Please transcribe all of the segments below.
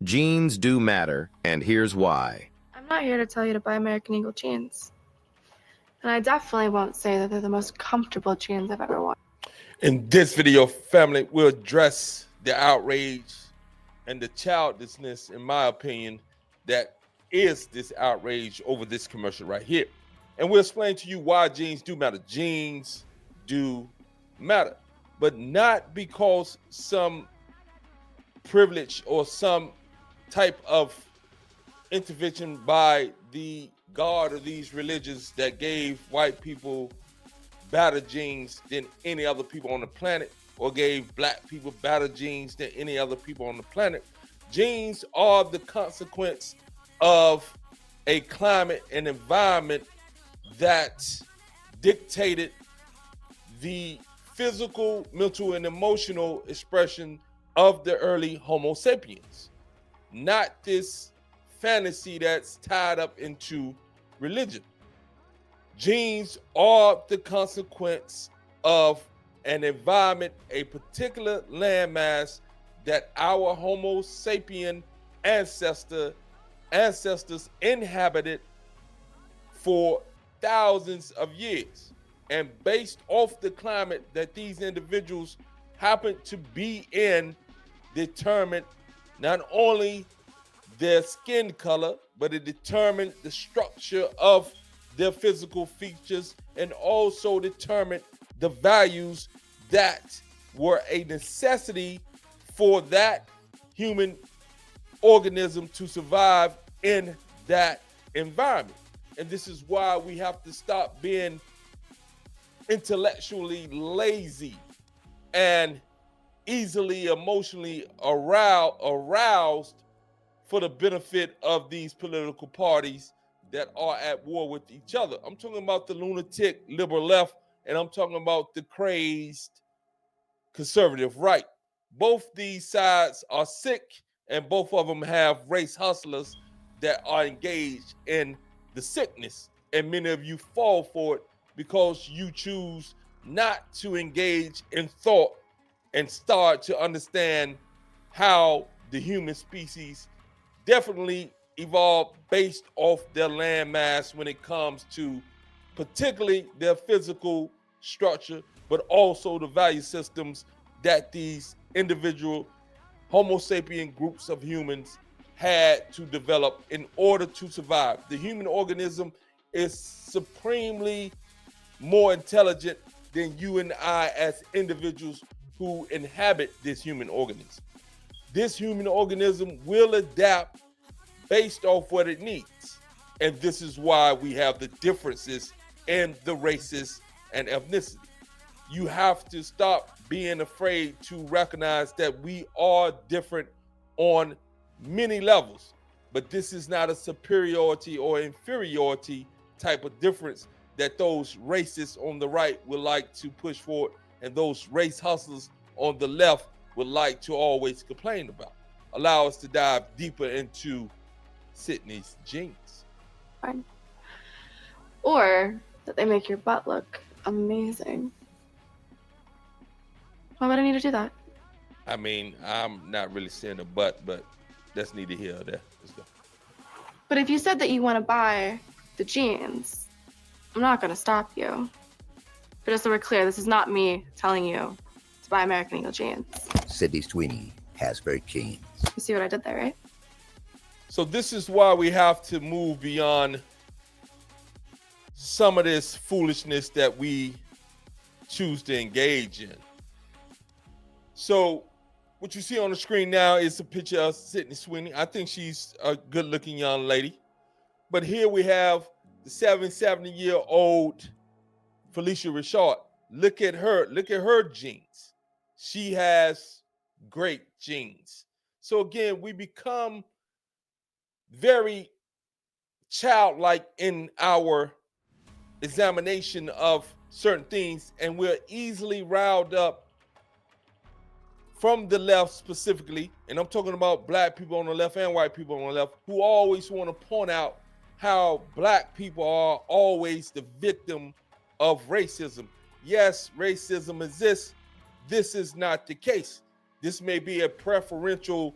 Jeans do matter, and here's why. I'm not here to tell you to buy American Eagle jeans. And I definitely won't say that they're the most comfortable jeans I've ever worn. In this video, family, we'll address the outrage and the childishness, in my opinion, that is this outrage over this commercial right here. And we'll explain to you why jeans do matter. Jeans do matter, but not because some privilege or some type of intervention by the God of these religions that gave white people better genes than any other people on the planet, or gave black people better genes than any other people on the planet. Genes are the consequence of a climate and environment that dictated the physical, mental, and emotional expression of the early Homo sapiens, not this fantasy that's tied up into religion. Genes are the consequence of an environment, a particular landmass that our Homo sapien ancestors inhabited for thousands of years. And based off the climate that these individuals happen to be in, determined not only their skin color, but it determined the structure of their physical features, and also determined the values that were a necessity for that human organism to survive in that environment. And this is why we have to stop being intellectually lazy and easily emotionally aroused for the benefit of these political parties that are at war with each other. I'm talking about the lunatic liberal left, and I'm talking about the crazed conservative right. Both these sides are sick, and both of them have race hustlers that are engaged in the sickness. And many of you fall for it because you choose not to engage in thought and start to understand how the human species definitely evolved based off their landmass when it comes to particularly their physical structure, but also the value systems that these individual Homo sapien groups of humans had to develop in order to survive. The human organism is supremely more intelligent than you and I as individuals who inhabit this human organism. This human organism will adapt based off what it needs. And this is why we have the differences in the races and ethnicity. You have to stop being afraid to recognize that we are different on many levels, but this is not a superiority or inferiority type of difference that those racists on the right would like to push forward and those race hustlers on the left would like to always complain about. Allow us to dive deeper into Sydney's jeans. Fine. Or that they make your butt look amazing. Why would I need to do that? I mean, I'm not really seeing a butt, but that's neither here or there. Let's go. But if you said that you want to buy the jeans, I'm not going to stop you. But just so we're clear, this is not me telling you to buy American Eagle jeans. Sydney Sweeney has great jeans. You see what I did there, right? So this is why we have to move beyond some of this foolishness that we choose to engage in. So what you see on the screen now is a picture of Sydney Sweeney. I think she's a good-looking young lady. But here we have the 70-year-old Felicia Richard. Look at her. Look at her jeans. She has great jeans. So again, we become very childlike in our examination of certain things, and we're easily riled up from the left specifically, and I'm talking about black people on the left and white people on the left, who always want to point out how black people are always the victim of racism. Yes, racism exists. This is not the case. This may be a preferential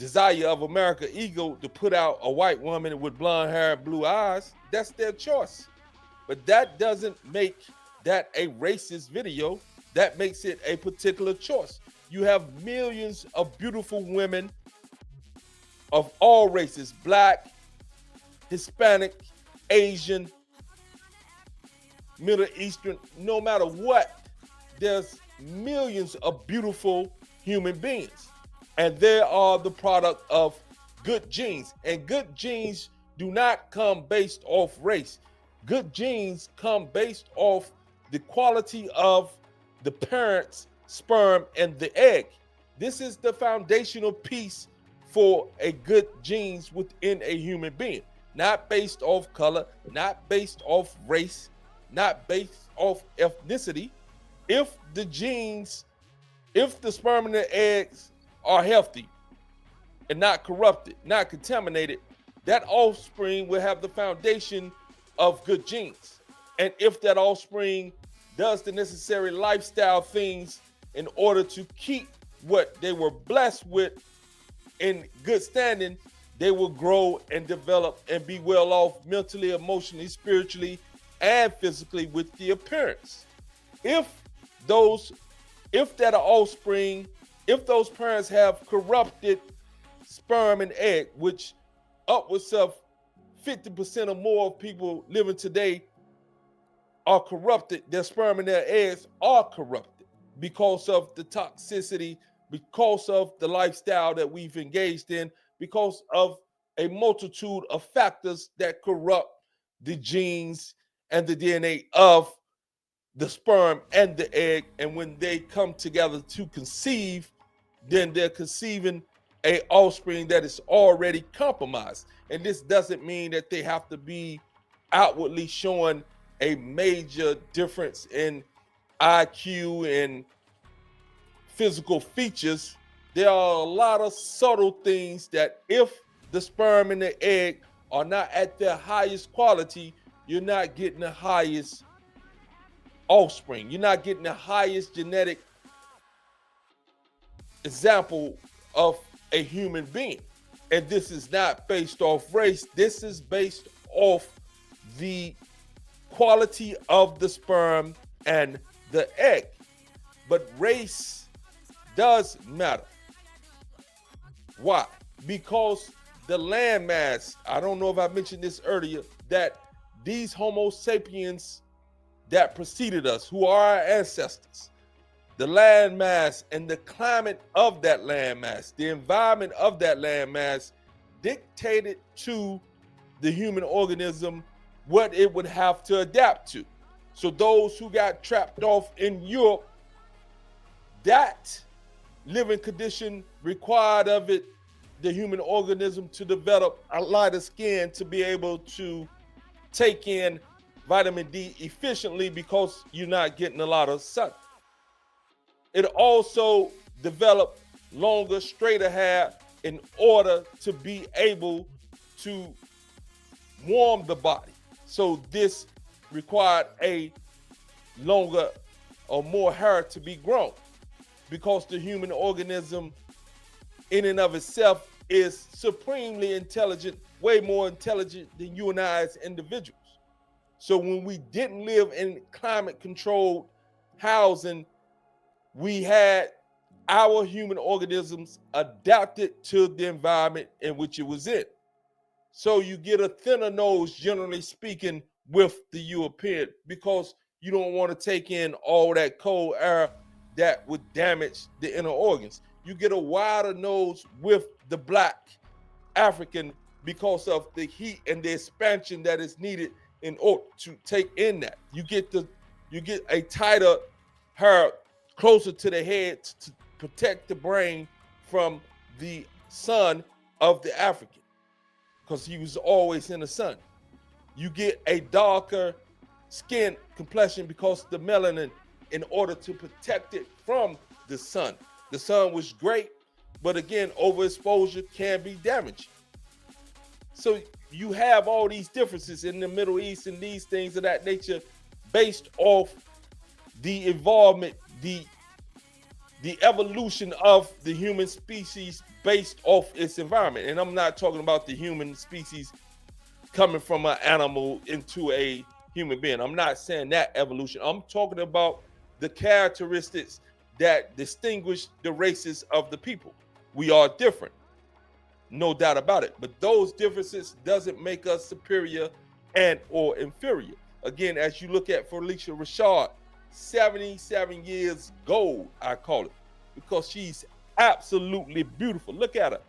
desire of America Eagle to put out a white woman with blonde hair and blue eyes, that's their choice. But that doesn't make that a racist video. That makes it a particular choice. You have millions of beautiful women of all races, Black, Hispanic, Asian, Middle Eastern, no matter what, there's millions of beautiful human beings. And they are the product of good genes. And good genes do not come based off race. Good genes come based off the quality of the parent's sperm and the egg. This is the foundational piece for a good genes within a human being. Not based off color, not based off race, not based off ethnicity. If the genes, if the sperm and the eggs are healthy and not corrupted, not contaminated, that offspring will have the foundation of good genes. And if that offspring does the necessary lifestyle things in order to keep what they were blessed with in good standing, they will grow and develop and be well off mentally, emotionally, spiritually, and physically with the appearance. If that offspring, if those parents have corrupted sperm and egg, which upwards of 50% or more of people living today are corrupted, their sperm and their eggs are corrupted because of the toxicity, because of the lifestyle that we've engaged in, because of a multitude of factors that corrupt the genes and the DNA of the sperm and the egg. And when they come together to conceive, then they're conceiving a offspring that is already compromised. And this doesn't mean that they have to be outwardly showing a major difference in IQ and physical features. There are a lot of subtle things that if the sperm and the egg are not at their highest quality, you're not getting the highest offspring. You're not getting the highest genetic example of a human being. And this is not based off race. This is based off the quality of the sperm and the egg. But race does matter. Why? Because the landmass, I don't know if I mentioned this earlier, that these Homo sapiens that preceded us, who are our ancestors, the landmass and the climate of that landmass, the environment of that landmass dictated to the human organism what it would have to adapt to. So those who got trapped off in Europe, that living condition required of it the human organism to develop a lighter skin to be able to take in vitamin D efficiently because you're not getting a lot of sun. It also developed longer, straighter hair in order to be able to warm the body. So this required a longer or more hair to be grown because the human organism in and of itself is supremely intelligent, way more intelligent than you and I as individuals. So when we didn't live in climate controlled housing, we had our human organisms adapted to the environment in which it was in. So you get a thinner nose, generally speaking, with the European because you don't want to take in all that cold air that would damage the inner organs. You get a wider nose with the Black African because of the heat and the expansion that is needed in order to take in that. You get a tighter hair closer to the head to protect the brain from the sun of the African because he was always in the sun. You get a darker skin complexion because the melanin in order to protect it from the sun. The sun was great, but again, overexposure can be damaging. So you have all these differences in the Middle East and these things of that nature based off the involvement, the the evolution of the human species based off its environment. And I'm not talking about the human species coming from an animal into a human being. I'm not saying that evolution. I'm talking about the characteristics that distinguish the races of the people. We are different, no doubt about it. But those differences doesn't make us superior and or inferior. Again, as you look at Felicia Rashad, 77 years gold, I call it, because she's absolutely beautiful. Look at her,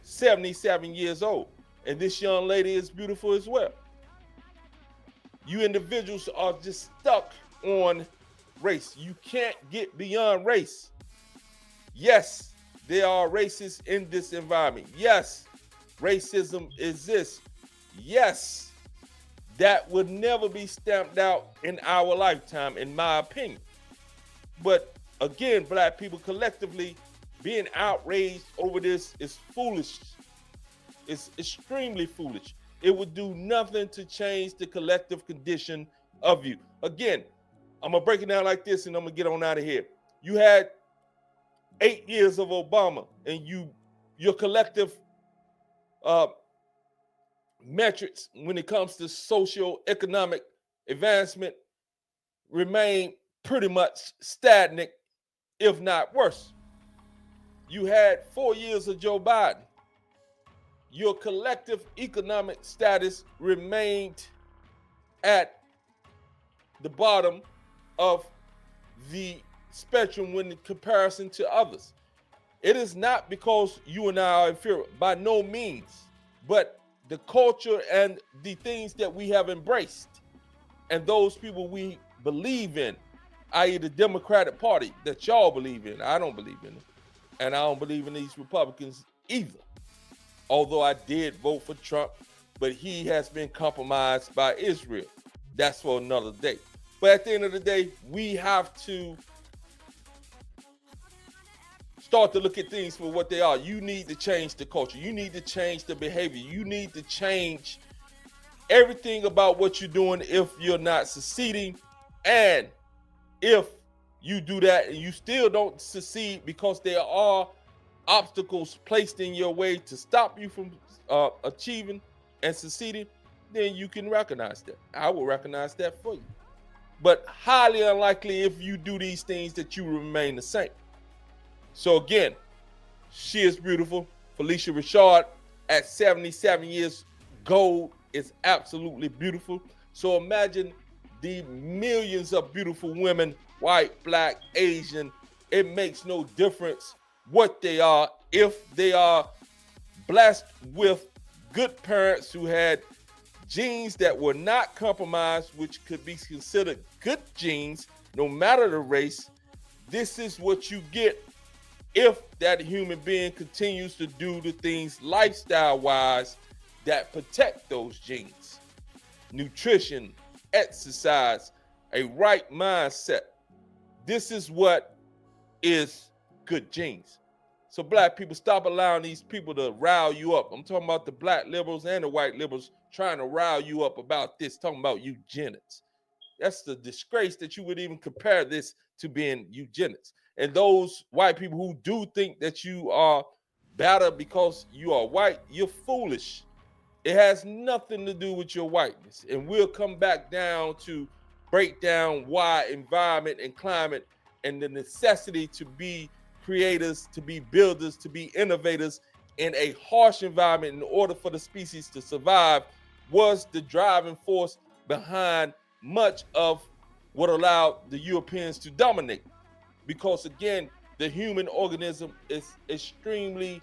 77 years old. And this young lady is beautiful as well. You individuals are just stuck on race. You can't get beyond race. Yes, there are races in this environment. Yes, racism exists. Yes, that would never be stamped out in our lifetime, in my opinion. But again, black people collectively being outraged over this is foolish. It's extremely foolish. It would do nothing to change the collective condition of you. Again, I'm gonna break it down like this and I'm gonna get on out of here. You had 8 years of Obama, and your collective metrics when it comes to socio-economic advancement remain pretty much stagnant, if not worse. You had 4 years of Joe Biden. Your collective economic status remained at the bottom of the spectrum when in comparison to others. It is not because you and I are inferior, by no means, but the culture and the things that we have embraced and those people we believe in, i.e. the Democratic Party that y'all believe in. I don't believe in it. And I don't believe in these Republicans either. Although I did vote for Trump, but he has been compromised by Israel. That's for another day. But at the end of the day, we have to start to look at things for what they are. You need to change the culture. You need to change the behavior. You need to change everything about what you're doing if you're not succeeding. And if you do that and you still don't succeed because there are obstacles placed in your way to stop you from achieving and succeeding, then you can recognize that. I will recognize that for you. But highly unlikely if you do these things that you remain the same. So again, she is beautiful. Felicia Rashad at 77 years gold is absolutely beautiful. So imagine the millions of beautiful women, white, black, Asian. It makes no difference what they are. If they are blessed with good parents who had genes that were not compromised, which could be considered good genes, no matter the race, this is what you get if that human being continues to do the things lifestyle-wise that protect those genes. Nutrition, exercise, a right mindset. This is what is good genes. So black people, stop allowing these people to rile you up. I'm talking about the black liberals and the white liberals trying to rile you up about this, talking about eugenics. That's the disgrace that you would even compare this to being eugenics. And those white people who do think that you are better because you are white, you're foolish. It has nothing to do with your whiteness. And we'll come back down to break down why environment and climate and the necessity to be creators, to be builders, to be innovators in a harsh environment in order for the species to survive was the driving force behind much of what allowed the Europeans to dominate. Because again, the human organism is extremely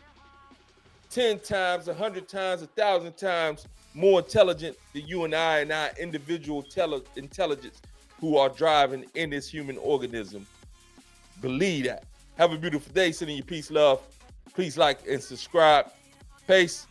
10 times, 100 times, 1,000 times more intelligent than you and I and our individual intelligence who are driving in this human organism. Believe that. Have a beautiful day. Sending you peace, love. Please like and subscribe. Peace.